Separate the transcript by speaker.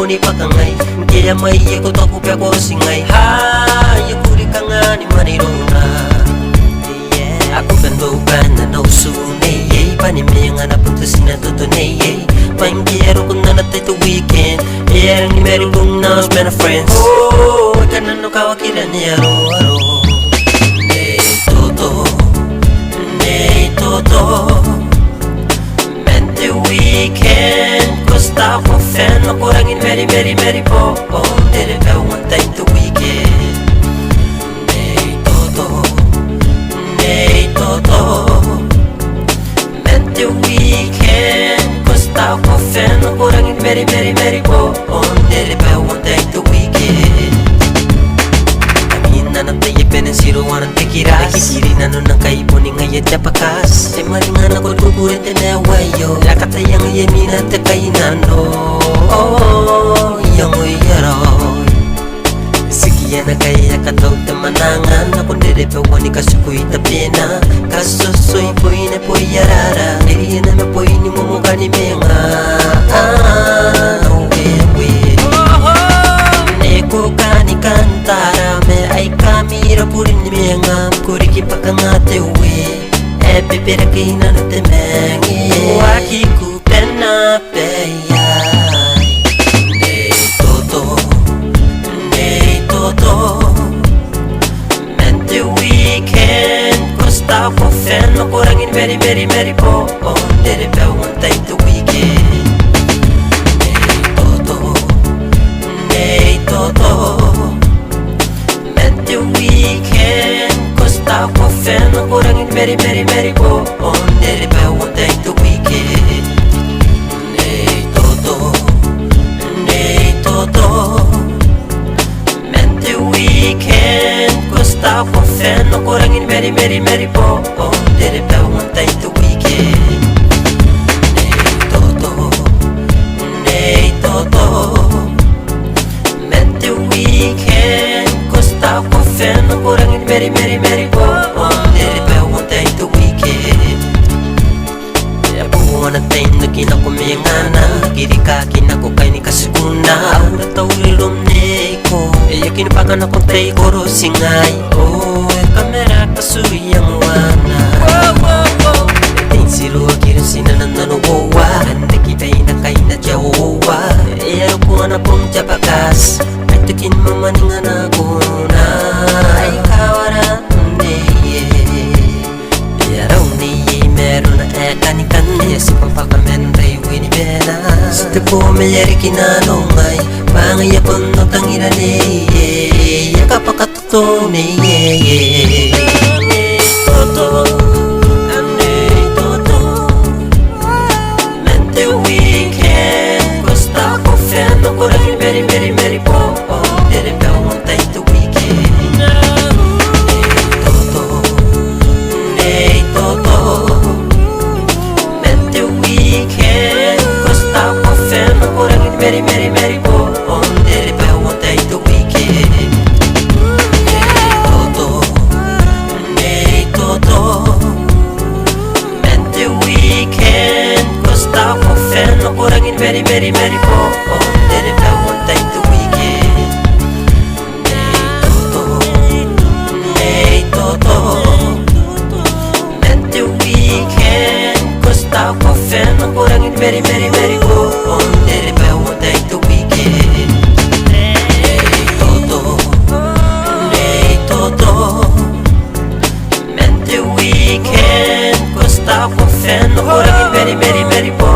Speaker 1: ni pakangai Kia mai e ko toku pia ko singai Ha ya kuri kangani manirona Aku kan bukan na usu nei Pani menga na putus na toto nei Paing quiero kun na natai to weekend Yang ni meron kung na os been friends Oh, kanan no kawakira ni aro Nei toto Mente weekend Costa ko fan no kurangin very po Tere ka one time to weekend Nei toto Mente weekend Costa ko fan no kurangin very po Tere ka one time to weekend Amina ng tayo penensiruan ng tekiras Nakikiri na nun ng kaipunin ngayon na pakas Ay maringan ako gugurin tinawayo Lakatayang yamina at kainan Yang uyaroy Sige na kaya kataw tamanangan Ako nirepawan ni kasukoy tapena Kasusoy po'y na po'y yarara Iriyan na po'y ni mumuka ni Menga Neko kani kantara me ay kamira purin ni Menga Kuriki pakangate uwe Pepera kina no temengi Waki kupena peyay Nei toto Mente weekend Costa ko fan no kurangin very po Tere pa one time to weekend Nei toto Mente weekend Costa ko fan no kurangin very po Tere pa one time to weekend Nei toto Mente weekend Costa ko fan no kurangin very po Tere pa one time to weekend Nei toto Mente weekend Costa ko fan no kurangin very po Tere pa one time to weekend Buwan na time na kinakumiyangana Kiri ka kinakukay ni kasiguna Aura tawilom neko Eya kinipakan akong tay koro singay Kamera kasuyang wana Siru akirin sinanan na nuwawa Handa kita'y nakay na jawawa Eya rupuan na pong jabakas Ay tukin mamaningan ako na Ay kawaran Yaraw niye meron na ekanikan Eya si papakamen ray winibena Sita po mayari kinanongay Pangaya po no tangiran Eya kapakatuto niye Toto Very po Tere pa one time to weekend Nei toto Mente weekend Costa ko fan no kurangin very po Tere pa one time to weekend Nei toto Mente weekend Costa ko fan no kurangin very po Tere pa one time to weekend Nei toto Mente weekend Costa ko fan no kurangin very po Tere pa one time to weekend Nei toto Mente weekend Costa ko fan no kurangin very po